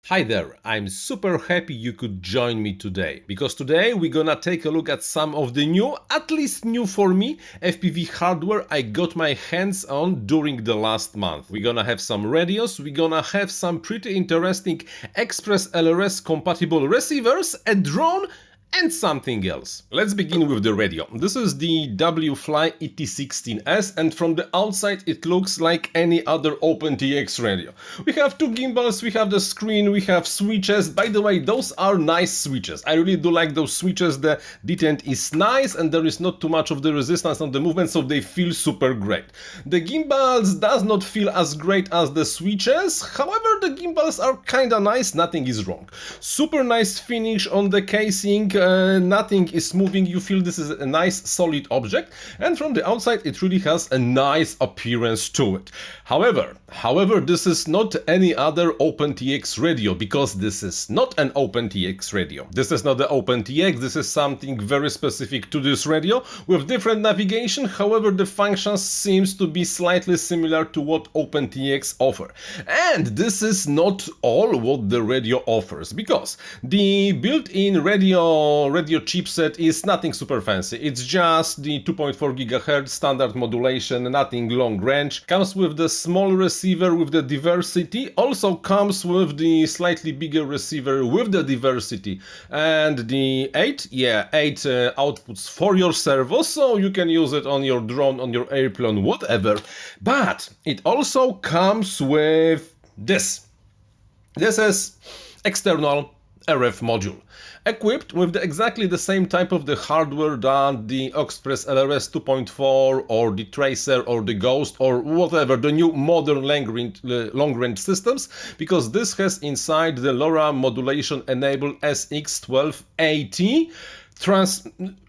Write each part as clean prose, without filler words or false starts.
Hi there, I'm super happy you could join me today, because today we're gonna take a look at some of the new, at least new for me, FPV hardware I got my hands on during the last month. We're gonna have some radios, we're gonna have some pretty interesting Express LRS compatible receivers, a drone, and something else. Let's begin with the radio. This is the WFly xt-xinte, and from the outside it looks like any other OpenTX radio. We have two gimbals, we have the screen, we have switches. By the way, those are nice switches. I really do like those switches. The detent is nice and there is not too much of the resistance on the movement, so they feel super great. The gimbals does not feel as great as the switches, however the gimbals are kinda nice, nothing is wrong. Super nice finish on the casing. Nothing is moving, you feel this is a nice solid object, and from the outside it really has a nice appearance to it. However, this is not any other OpenTX radio, because this is not an OpenTX radio. This is not the OpenTX, this is something very specific to this radio with different navigation. However, the functions seems to be slightly similar to what OpenTX offer. And this is not all what the radio offers, because the built-in radio chipset is nothing super fancy. It's just the 2.4 GHz standard modulation, nothing long range. Comes with the small receiver with the diversity, also comes with the slightly bigger receiver with the diversity, and the 8 outputs for your servo, so you can use it on your drone, on your airplane, whatever. But it also comes with this. This is external RF module, equipped with exactly the same type of the hardware that the Express LRS 2.4 or the Tracer or the Ghost or whatever, the new modern long-range systems, because this has inside the LoRa modulation enabled xt-xinte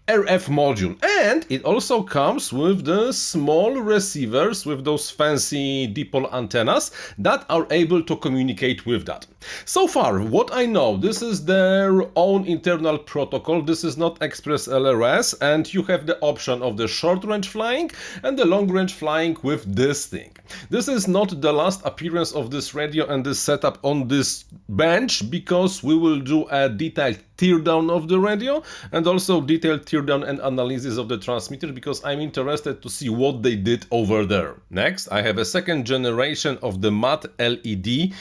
RF module, and it also comes with the small receivers with those fancy dipole antennas that are able to communicate with that. So far, what I know, this is their own internal protocol. This is not Express LRS, and you have the option of the short range flying and the long range flying with this thing. This is not the last appearance of this radio and this setup on this bench, because we will do a detailed teardown of the radio and also detailed teardown and analysis of the transmitter, because I'm interested to see what they did over there. Next, I have a second generation of the matte LED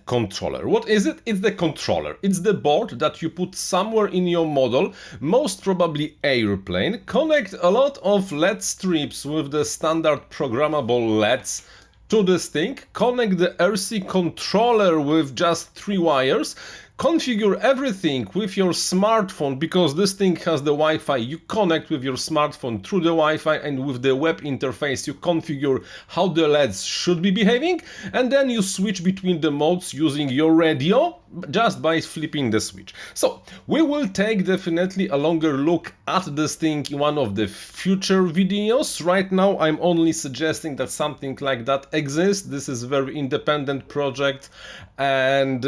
controller. What is it? It's the controller. It's the board that you put somewhere in your model, most probably airplane, connect a lot of LED strips with the standard programmable LEDs to this thing, connect the RC controller with just 3 wires, configure everything with your smartphone, because this thing has the Wi-Fi. You connect with your smartphone through the Wi-Fi, and with the web interface you configure how the LEDs should be behaving, and then you switch between the modes using your radio just by flipping the switch. So we will take definitely a longer look at this thing in one of the future videos. Right now I'm only suggesting that something like that exists. This is a very independent project, and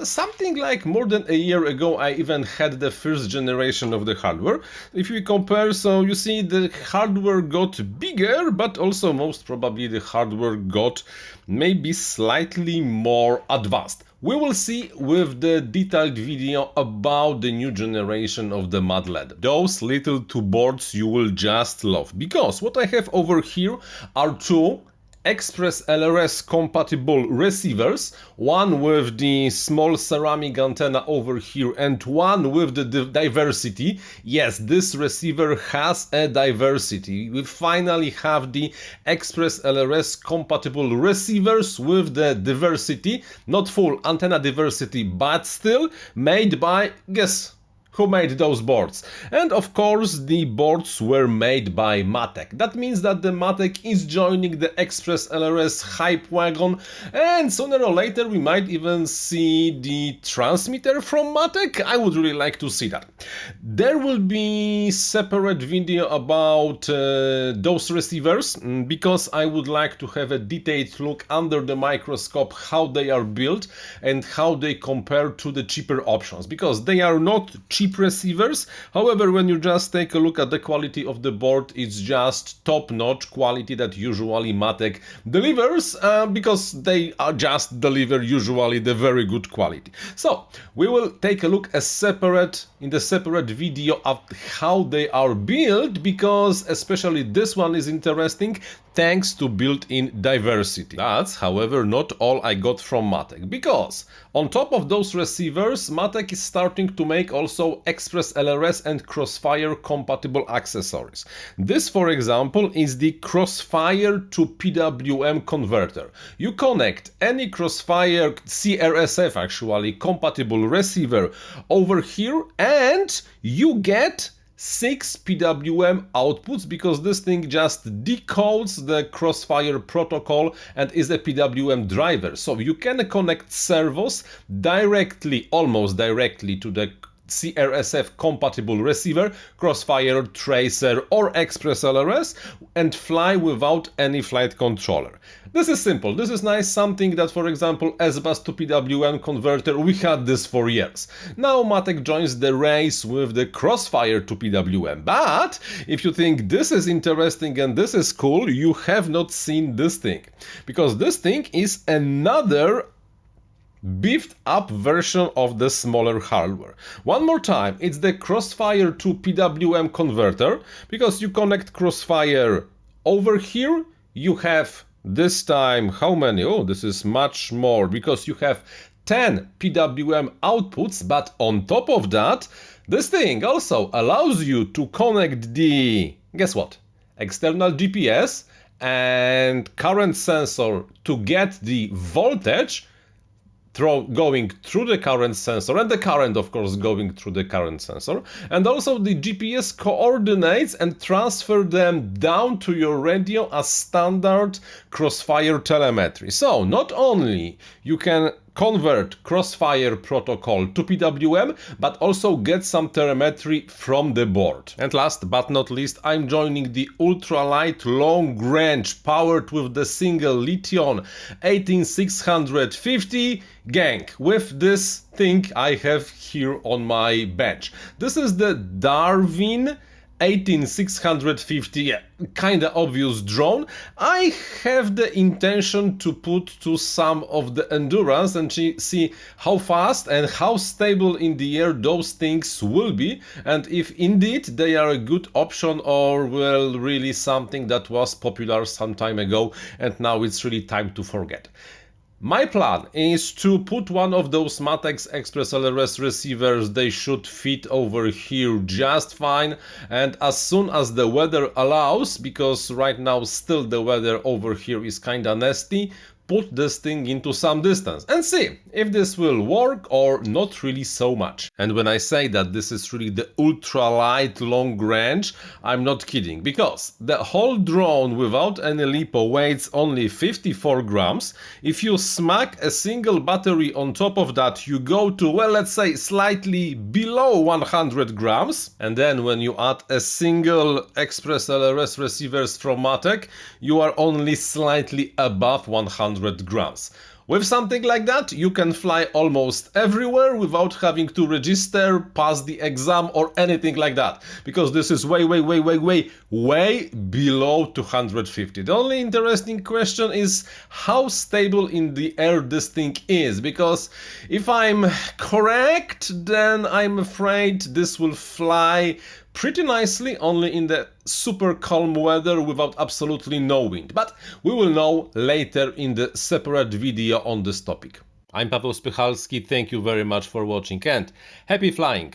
something like more than a year ago I even had the first generation of the hardware. If we compare, so you see the hardware got bigger, but also most probably the hardware got maybe slightly more advanced. We will see with the detailed video about the new generation of the matte LED. Those little two boards you will just love, because what I have over here are two Express LRS compatible receivers, one with the small ceramic antenna over here and one with the diversity. Yes, this receiver has a diversity. We finally have the Express LRS compatible receivers with the diversity, not full antenna diversity, but still made by, guess who made those boards. And of course the boards were made by Matek. That means that the Matek is joining the Express LRS hype wagon, and sooner or later we might even see the transmitter from Matek. I would really like to see that. There will be separate video about those receivers, because I would like to have a detailed look under the microscope how they are built and how they compare to the cheaper options, because they are not cheap cheap receivers. However, when you just take a look at the quality of the board, it's just top-notch quality that usually Matek delivers, because they are just deliver usually the very good quality. So we will take a look in the separate video of how they are built, because especially this one is interesting thanks to built-in diversity. That's, however, not all I got from Matek, because on top of those receivers, Matek is starting to make also Express LRS and Crossfire compatible accessories. This, for example, is the Crossfire to PWM converter. You connect any Crossfire CRSF actually compatible receiver over here and you get 6 PWM outputs, because this thing just decodes the Crossfire protocol and is a PWM driver. So you can connect servos directly, almost directly, to the CRSF compatible receiver, Crossfire, Tracer or Express LRS, and fly without any flight controller. This is simple, this is nice, something that, for example, S-Bus to PWM converter, we had this for years. Now Matek joins the race with the Crossfire to PWM, but if you think this is interesting and this is cool, you have not seen this thing, because this thing is another beefed up version of the smaller hardware. One more time, it's the Crossfire to PWM converter, because you connect Crossfire over here, you have this time, how many? Oh, this is much more, because you have 10 PWM outputs, but on top of that, this thing also allows you to connect the, guess what, external GPS and current sensor to get the voltage going through the current sensor, and the current, of course, going through the current sensor, and also the GPS coordinates, and transfer them down to your radio as standard Crossfire telemetry. So not only you can convert Crossfire protocol to PWM, but also get some telemetry from the board. And last but not least, I'm joining the ultralight long range powered with the single Lithion 18650 gang with this thing I have here on my bench. This is the Darwin 18650, yeah, kinda obvious drone. I have the intention to put to some of the endurance and see how fast and how stable in the air those things will be, and if indeed they are a good option, or well, really something that was popular some time ago and now it's really time to forget. My plan is to put one of those Matek's Express LRS receivers. They should fit over here just fine, and as soon as the weather allows, because right now still the weather over here is kinda nasty, put this thing into some distance and see if this will work or not really so much. And when I say that this is really the ultralight long range, I'm not kidding, because the whole drone without any LiPo weighs only 54 grams. If you smack a single battery on top of that, you go to, well, let's say slightly below 100 grams. And then when you add a single Express LRS receivers from Matek, you are only slightly above 100 grams. With something like that, you can fly almost everywhere without having to register, pass the exam or anything like that, because this is way below 250. The only interesting question is how stable in the air this thing is, because if I'm correct, then I'm afraid this will fly pretty nicely only in the super calm weather without absolutely no wind, but we will know later in the separate video on this topic. I'm Paweł Spychalski, thank you very much for watching and happy flying!